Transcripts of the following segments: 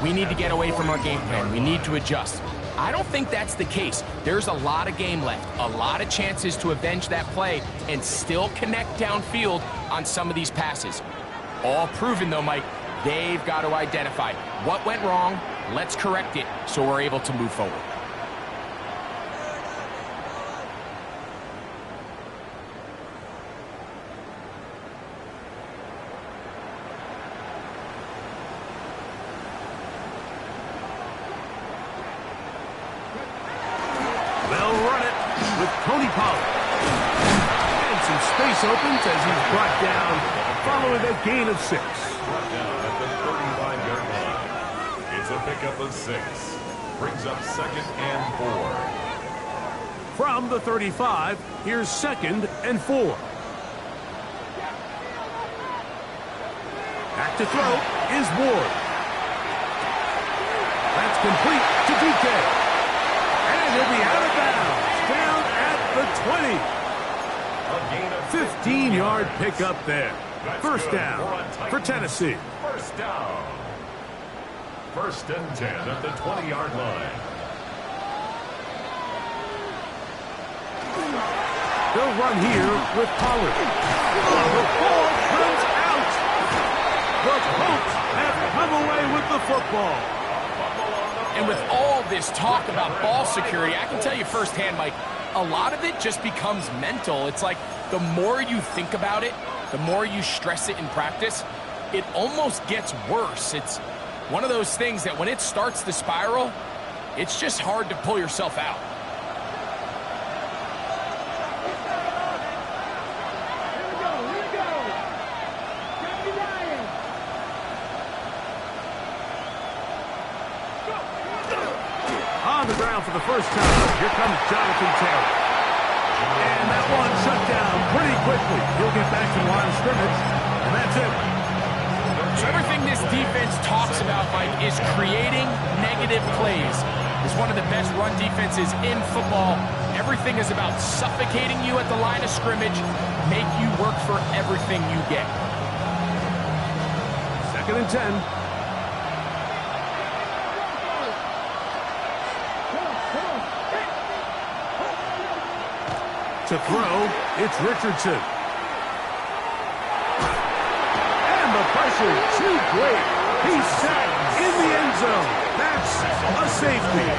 we need to get away from our game plan. We need to adjust. I don't think that's the case. There's a lot of game left, a lot of chances to avenge that play and still connect downfield on some of these passes. All proven, though, Mike, they've got to identify what went wrong, let's correct it so we're able to move forward. Opens as he's brought down following a gain of 6. Brought down at the 35-yard line. It's a pickup of 6. Brings up 2nd and 4. From the 35, here's 2nd and 4. Back to throw is Ward. That's complete to DK. And he'll be out of bounds down at the 20. 15-yard pickup there. First down for Tennessee. First down. 1st and 10 at the 20-yard line. They'll run here with Pollard. The ball comes out. The Colts have come away with the football. And with all this talk about ball security, I can tell you firsthand, Mike, a lot of it just becomes mental. It's like the more you think about it, the more you stress it in practice, it almost gets worse. It's one of those things that when it starts to spiral, it's just hard to pull yourself out. On the ground for the first time, here comes Jonathan Taylor. And that one shut down pretty quickly. He'll get back to the line of scrimmage, and that's it. So everything this defense talks about, Mike, is creating negative plays. It's one of the best run defenses in football. Everything is about suffocating you at the line of scrimmage, make you work for everything you get. 2nd and 10. To throw, it's Richardson. And the pressure too great. He's sacked in the end zone. That's a safety.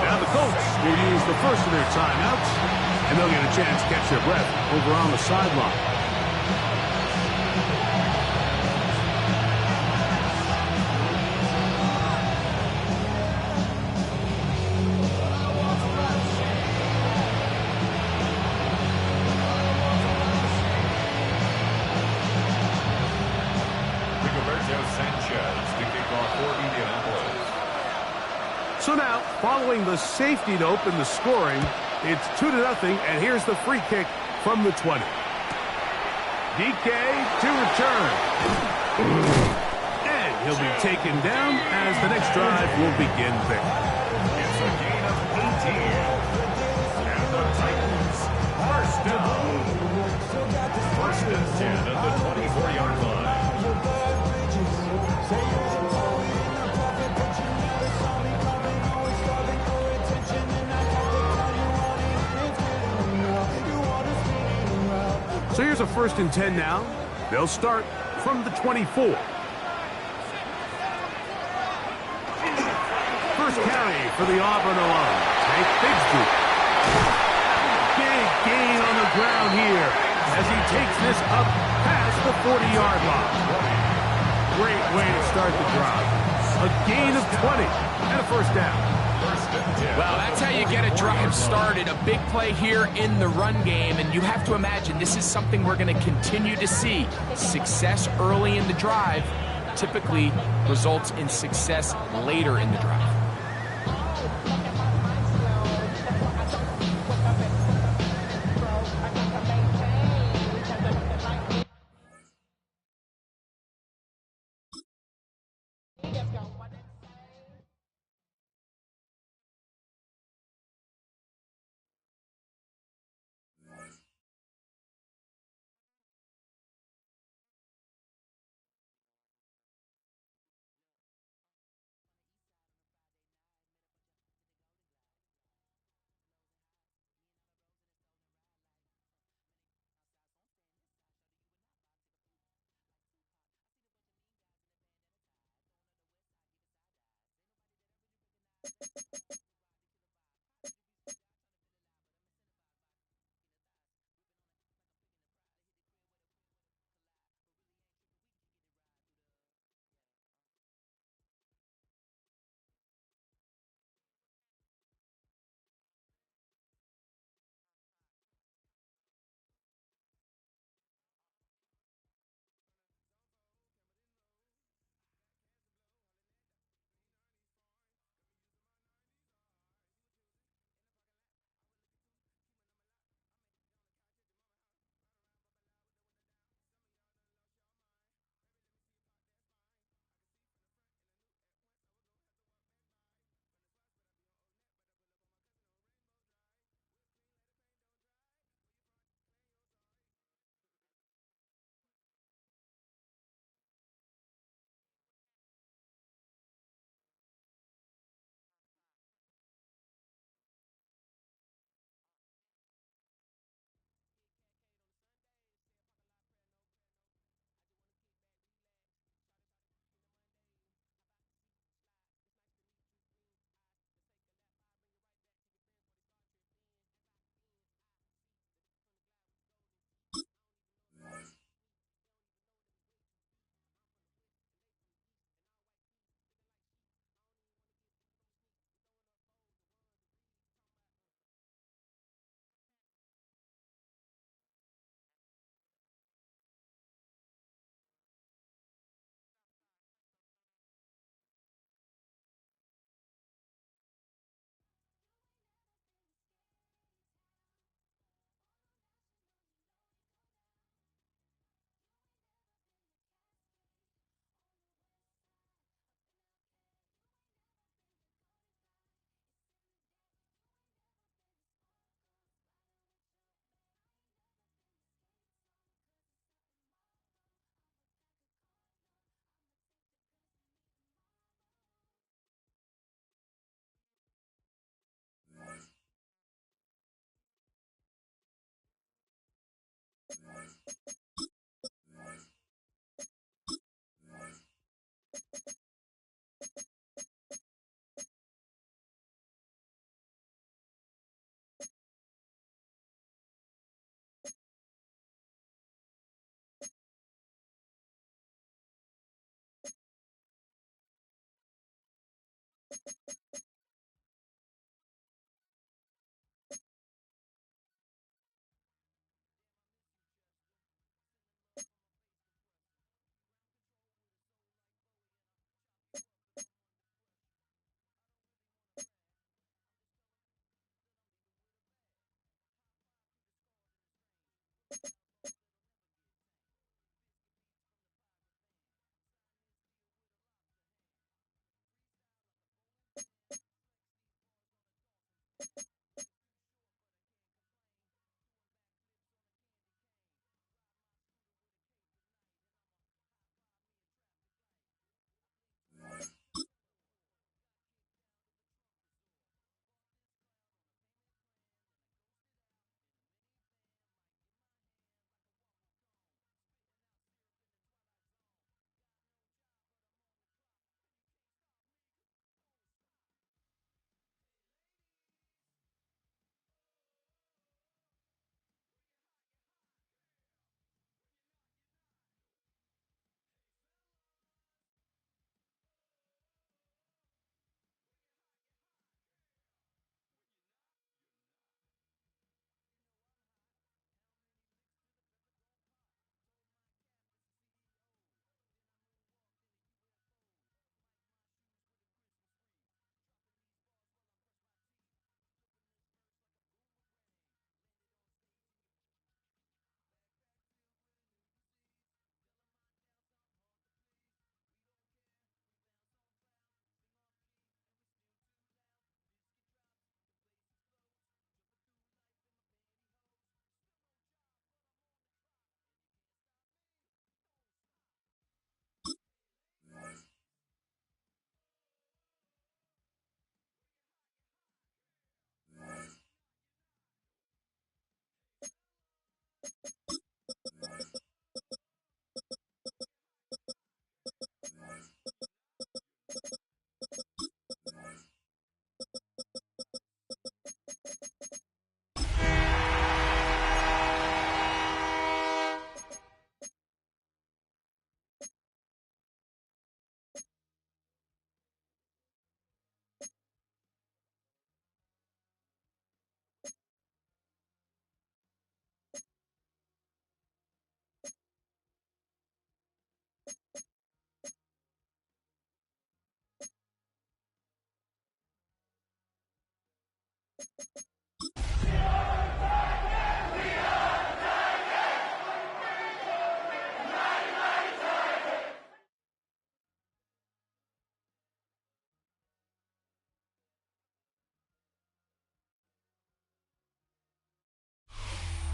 Now the Colts will use the first of their timeouts, and they'll get a chance to catch their breath over on the sideline. So now, following the safety to open the scoring, it's 2-0, and here's the free kick from the 20. DK to return. And he'll be taken down as the next drive will begin there. It's a gain of 18. And the Titans, first down. 1st and 10 at the 24-yard line. So here's a 1st and 10 now. They'll start from the 24. First carry for the Auburn alum. Take Bigsby. Big gain on the ground here as he takes this up past the 40-yard line. Great way to start the drive. A gain of 20 and a first down. Well, that's how you get a drive started. A big play here in the run game, and you have to imagine this is something we're going to continue to see. Success early in the drive typically results in success later in the drive.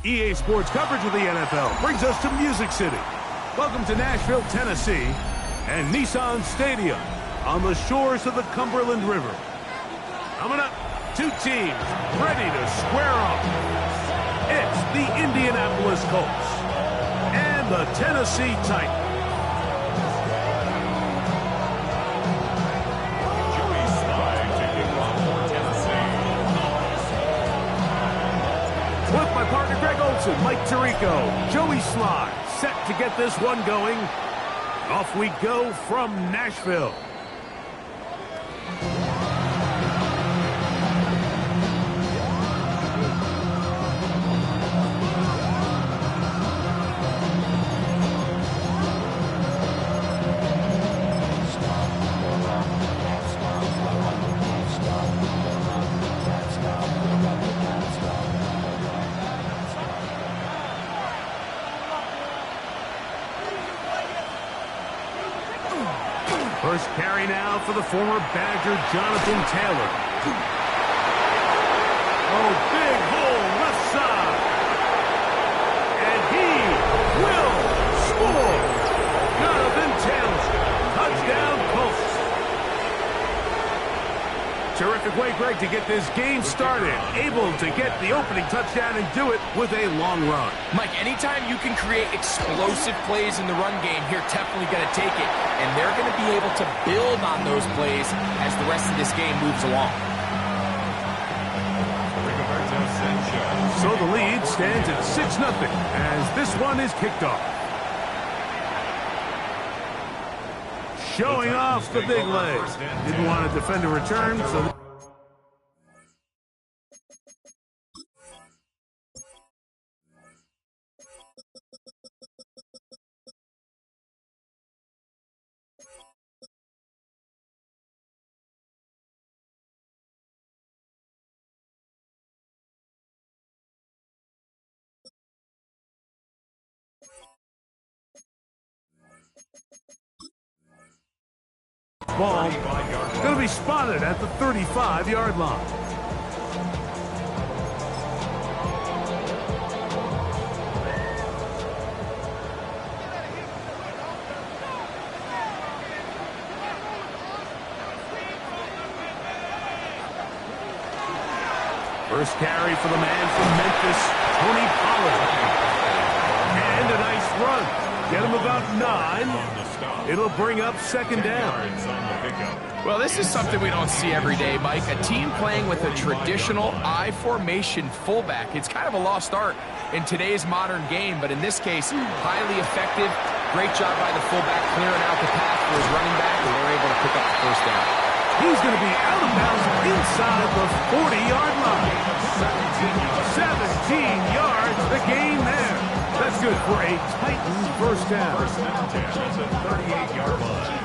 EA Sports coverage of the NFL brings us to Music City. Welcome to Nashville, Tennessee, and Nissan Stadium on the shores of the Cumberland River. Coming up, two teams ready to square off. It's the Indianapolis Colts and the Tennessee Titans. With my partner Greg Olson, Mike Tirico, Joey Sly, set to get this one going. Off we go from Nashville. First carry now for the former Badger, Jonathan Taylor. Oh, big hole left side. And he will score. Jonathan Taylor. Touchdown, Colts. Terrific way, Greg, to get this game started. Able to get the opening touchdown and do it with a long run. Mike, anytime you can create explosive plays in the run game, you're definitely going to take it. And they're going to be able to build on those plays as the rest of this game moves along. So the lead stands at 6-0 as this one is kicked off. Showing off the big legs. Didn't want to defend a return, so... Ball going to be spotted at the 35-yard line. First carry for the man from Memphis, Tony Pollard. And a nice run. Get him about 9. It'll bring up second down. Well, this is something we don't see every day, Mike. A team playing with a traditional I formation fullback. It's kind of a lost art in today's modern game, but in this case, highly effective. Great job by the fullback clearing out the path for his running back, and they're able to pick up the first down. He's going to be out of bounds inside the 40-yard line. 17 yards, the gain there. That's good for a Titans first down. First down at the 38-yard line.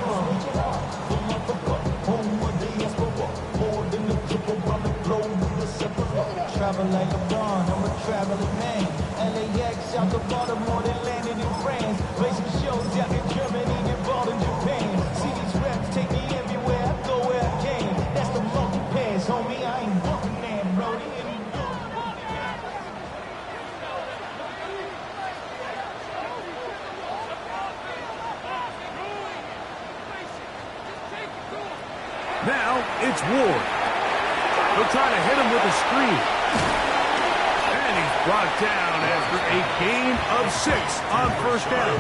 Travel like a bond, I'm a traveling man. LAX out to Baltimore, they landed in France. Racing shows out in Germany, involved in Japan. See these reps take me everywhere, I go where I can. That's the monkey pass, homie, I ain't walking there, Brody. Now it's Ward. They'll try to hit him with a screen. And he's brought down after a gain of 6 on first down.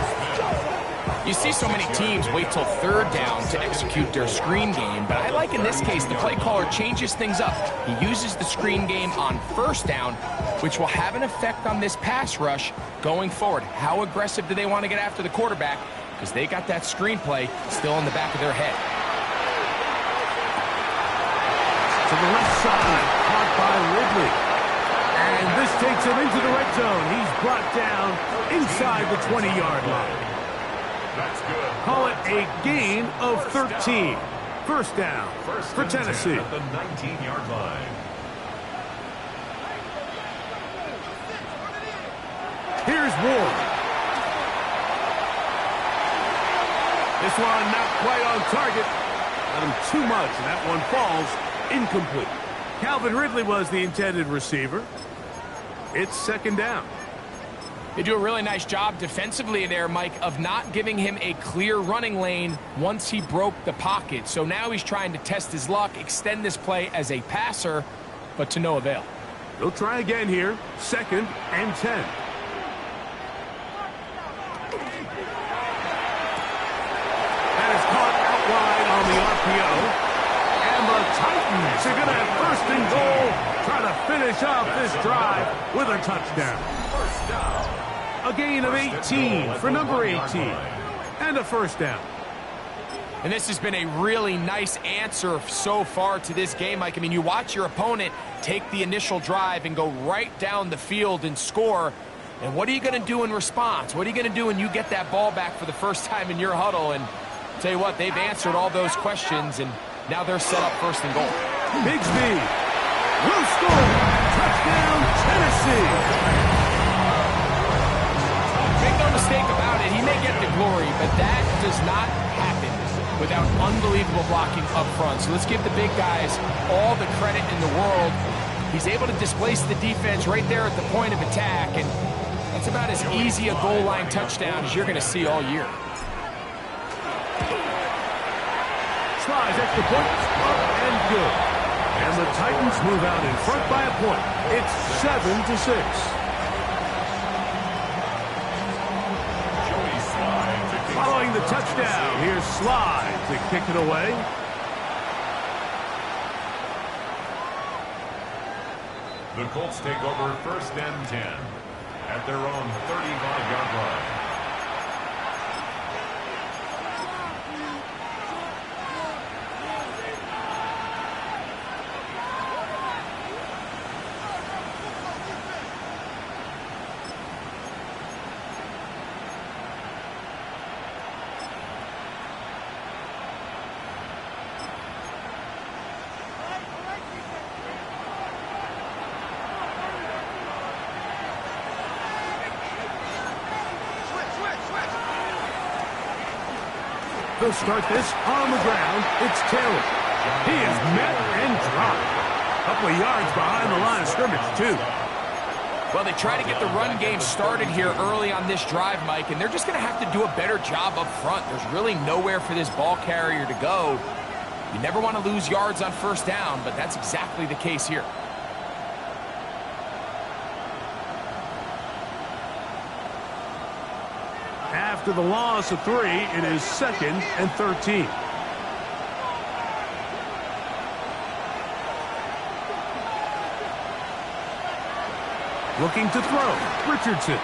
You see so many teams wait till third down to execute their screen game, but I like in this case the play caller changes things up. He uses the screen game on first down, which will have an effect on this pass rush going forward. How aggressive do they want to get after the quarterback? Because they got that screen play still in the back of their head. To the left side, caught by Ridley. And this takes him into the red zone. He's brought down inside the 20-yard line. That's good. Call it a gain of 13. First down for Tennessee. At the 19-yard line. Here's Ward. This one not quite on target. Got him too much, and that one falls incomplete. Calvin Ridley was the intended receiver. It's second down. They do a really nice job defensively there, Mike, of not giving him a clear running lane once he broke the pocket. So now he's trying to test his luck, extend this play as a passer, but to no avail. They'll try again here. 2nd and 10. That is caught out wide on the RPO. And the Titans are going to have 1st and goal. Try to finish off this drive with a touchdown. First down. A gain of 18 for number 18. And a 1st down. And this has been a really nice answer so far to this game, Mike. I mean, you watch your opponent take the initial drive and go right down the field and score. And what are you going to do in response? What are you going to do when you get that ball back for the first time in your huddle? And I'll tell you what, they've answered all those questions, and now they're set up 1st and goal. Bigsby will score. Touchdown, Tennessee. Make no mistake about it, he may get the glory, but that does not happen without unbelievable blocking up front. So let's give the big guys all the credit in the world. He's able to displace the defense right there at the point of attack, and that's about as easy a goal line touchdown as you're going to see all year. Slides extra point, up and good. And the Titans move out in front by a point. It's 7-6. Following the touchdown, here's Slide to kick it away. The Colts take over 1st and 10 at their own 35-yard line. They'll start this on the ground. It's Taylor. He is met and dropped. Couple of yards behind the line of scrimmage, too. Well, they try to get the run game started here early on this drive, Mike, and they're just going to have to do a better job up front. There's really nowhere for this ball carrier to go. You never want to lose yards on 1st down, but that's exactly the case here. After the loss of 3, it is 2nd and 13. Looking to throw. Richardson.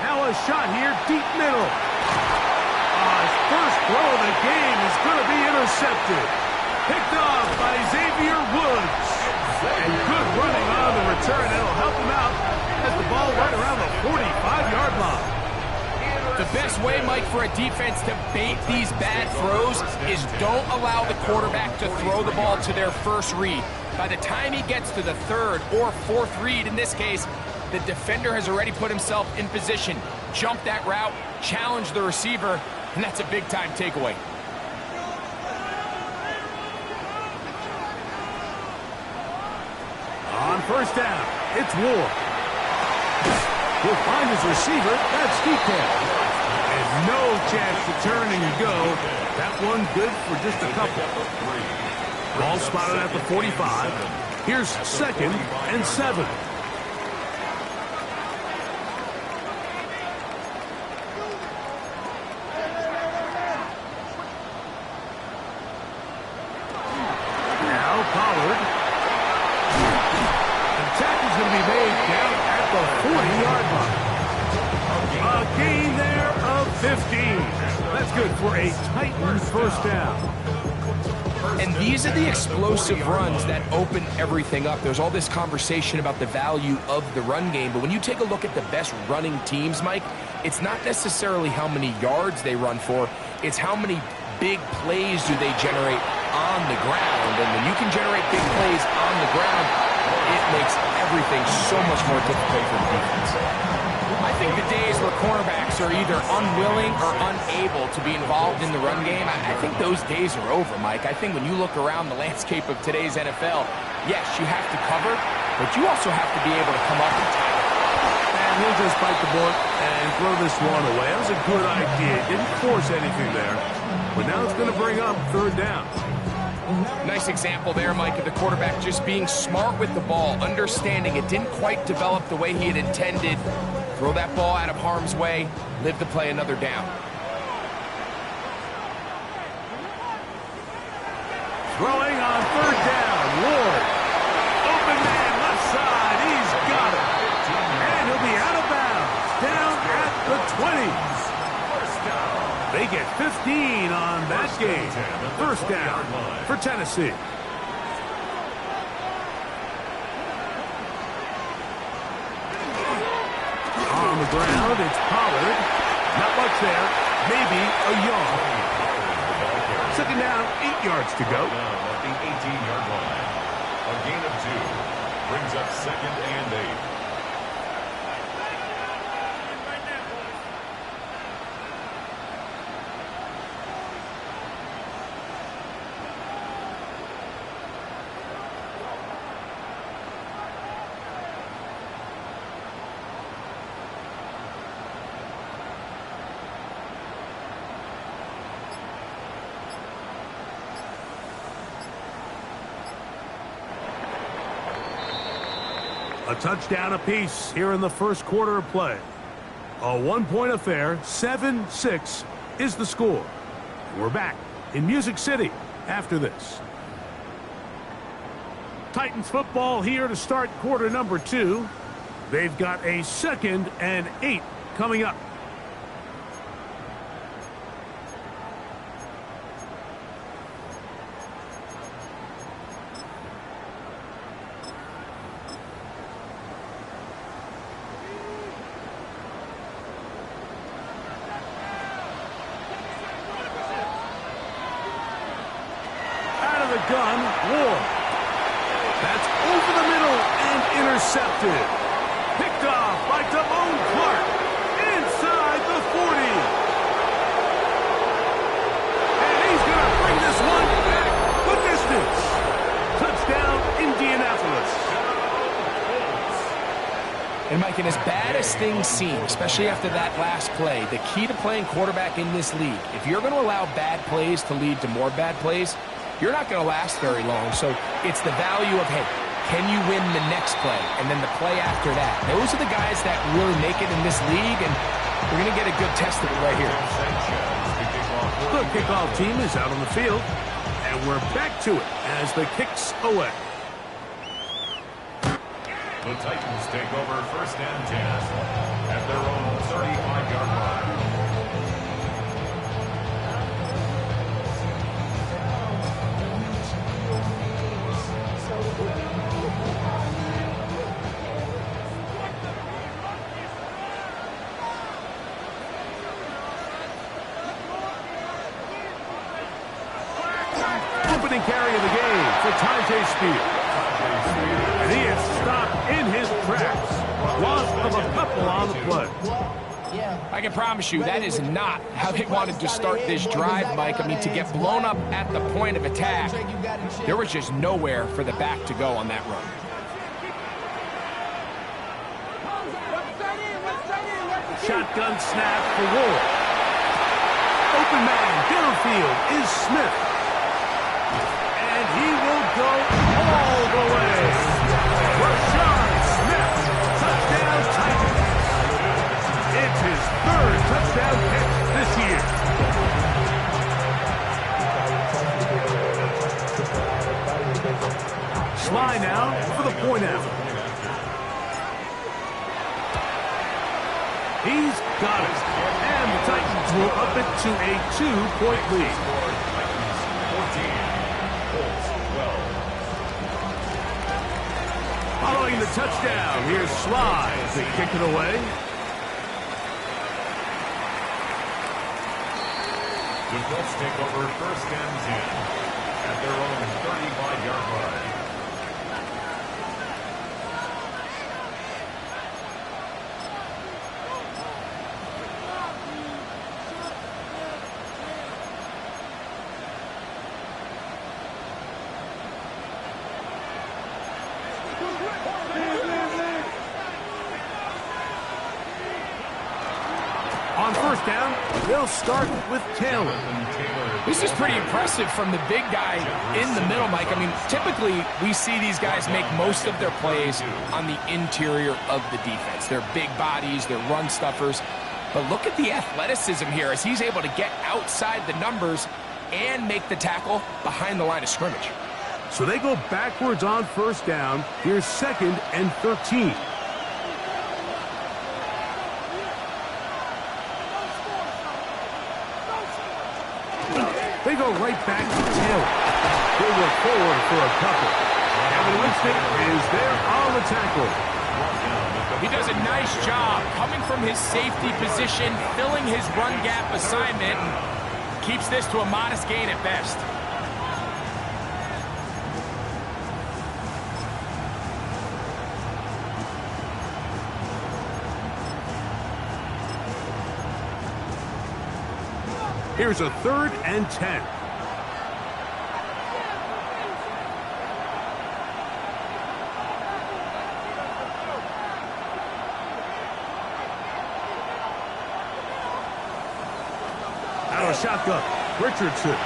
Now a shot here, deep middle. His first throw of the game is going to be intercepted. Picked off by Xavier Woods. And good running on the return. That'll help him out as the ball right around the 45-yard line. The best way, Mike, for a defense to bait these bad throws is don't allow the quarterback to throw the ball to their first read. By the time he gets to the 3rd or 4th read, in this case, the defender has already put himself in position, jump that route, challenge the receiver, and that's a big-time takeaway. On 1st down, it's Ward. He'll find his receiver. That's DK. And no chance to turn and go. That one good for just a couple. Ball spotted at the 45. Here's 2nd and 7. Now Pollard. The tackle's going to be made down at the 40-yard line. A gain there of 15. That's good for a Titans 1st down. And these are the explosive runs that open everything up. There's all this conversation about the value of the run game, but when you take a look at the best running teams, Mike, it's not necessarily how many yards they run for, it's how many big plays do they generate on the ground. And when you can generate big plays on the ground, it makes everything so much more difficult for the defense. I think the days where cornerbacks are either unwilling or unable to be involved in the run game, I think those days are over, Mike. I think when you look around the landscape of today's NFL, yes, you have to cover, but you also have to be able to come up and tackle. He'll just bite the bullet and throw this one away. That was a good idea. Didn't force anything there. But now it's going to bring up third down. Nice example there, Mike, of the quarterback just being smart with the ball, understanding it didn't quite develop the way he had intended. Throw that ball out of harm's way, live to play another down. Throwing on third down. Ward. Open man left side. He's got it. And he'll be out of bounds. Down at the 20s. They get 15 on that game. First down for Tennessee. On the ground, it's Pollard. Not much there. Maybe a yard. Second down, 8 yards to go. At the 18-yard line. A gain of 2 brings up second and 8. A touchdown apiece here in the first quarter of play. A one-point affair, 7-6 is the score. We're back in Music City after this. Titans football here to start quarter number 2. They've got a 2nd and 8 coming up. Gun, Ward. That's over the middle and intercepted. Picked off by Damone Clark. Inside the 40. And he's going to bring this one back the distance. Touchdown, Indianapolis. And Mike, and as bad as things seem, especially after that last play, the key to playing quarterback in this league, if you're going to allow bad plays to lead to more bad plays, you're not going to last very long. So it's the value of, hey, can you win the next play and then the play after that? Those are the guys that really make it in this league, and we're going to get a good test of it right here. The kickoff team is out on the field, and we're back to it as the kick's away. The Titans take over first and 10 at their own 35-yard line. Opening carry of the game for Tajay Spears. And he is stopped in his tracks. Loss of a couple on the play. I can promise you that is not how they wanted to start this drive, Mike. I mean, to get blown up at the point of attack, there was just nowhere for the back to go on that run. Shotgun snap for Ward. Open man downfield is Smith. And he will go all the way. Rashard Smith, touchdown Titans. It's his 3rd touchdown catch this year. Sly now for the point out. He's got it. And the Titans will up it to a 2-point lead. 14. Colts 12. Following the touchdown, here's Sly to kick it away. The Colts take over first and 10 at their own 35-yard line. first down, they'll start with Taylor. This is pretty impressive from the big guy in the middle, Mike. I mean, typically we see these guys make most of their plays on the interior of the defense. They're big bodies, they're run stuffers. But look at the athleticism here as he's able to get outside the numbers and make the tackle behind the line of scrimmage. So they go backwards on first down. Here's 2nd and 13. They go right back to Taylor. They look forward for a couple. Kevin Winston is there on the tackle. He does a nice job coming from his safety position, filling his run gap assignment, and keeps this to a modest gain at best. Here's a 3rd and 10. Out of shotgun, Richardson. And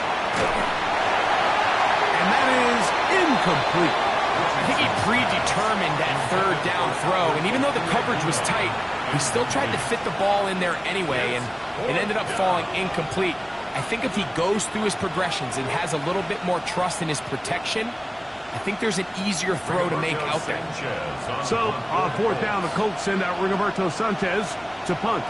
that is incomplete. I think he predetermined that 3rd down throw, and even though the coverage was tight, he still tried to fit the ball in there anyway, and it ended up falling incomplete. I think if he goes through his progressions and has a little bit more trust in his protection, I think there's an easier throw to make out there. So, on 4th down, the Colts send out Rigoberto Sanchez to punt.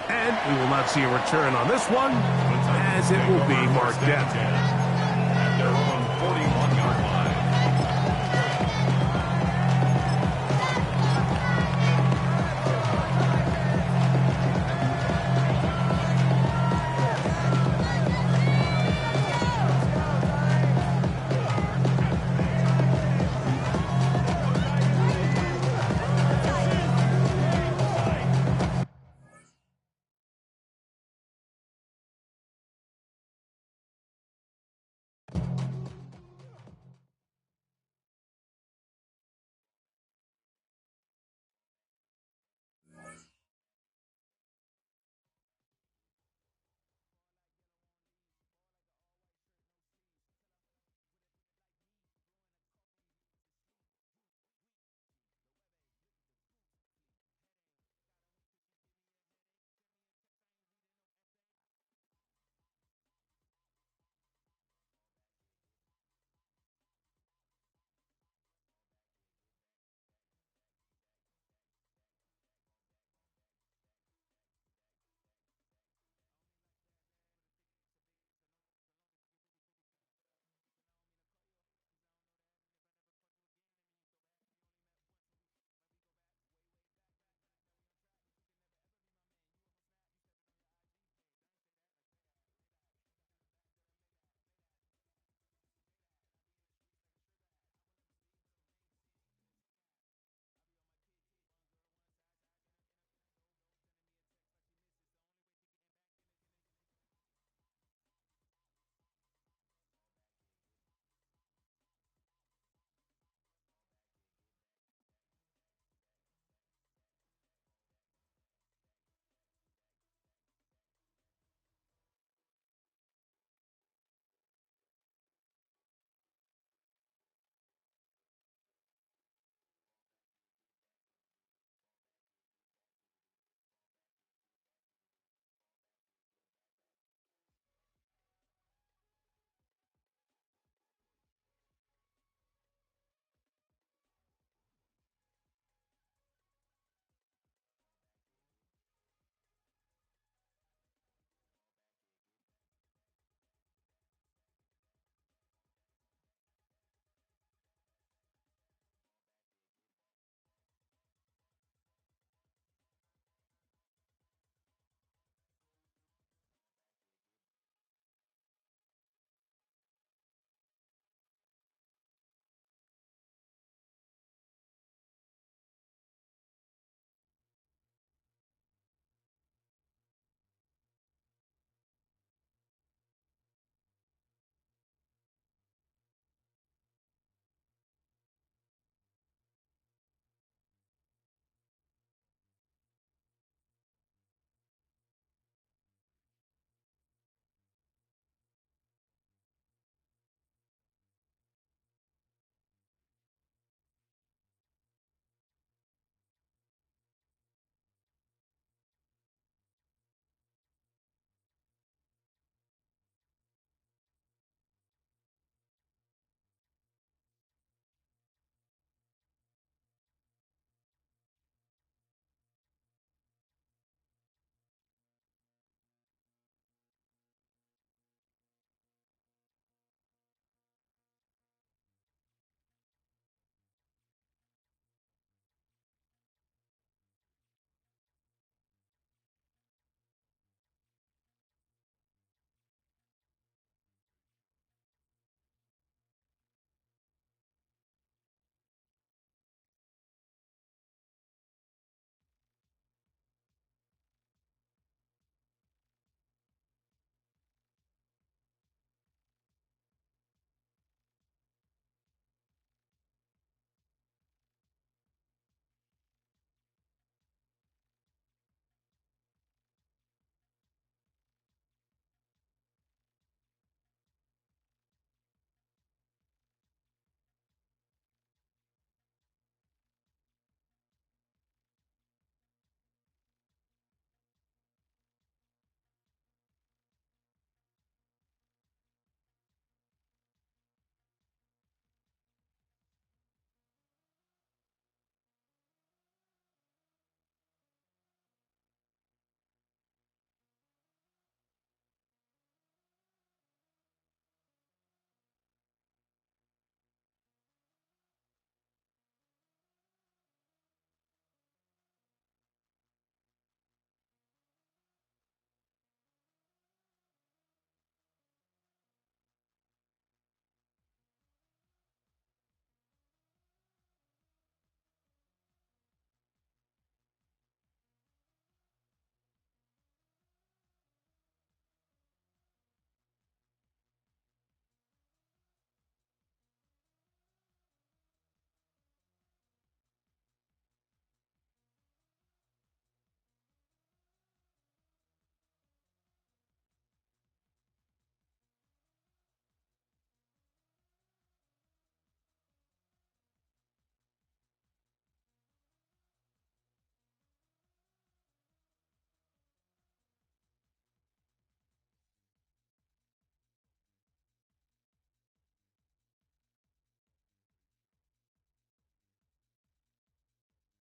And we will not see a return on this one, as it will be marked down. At their own 41.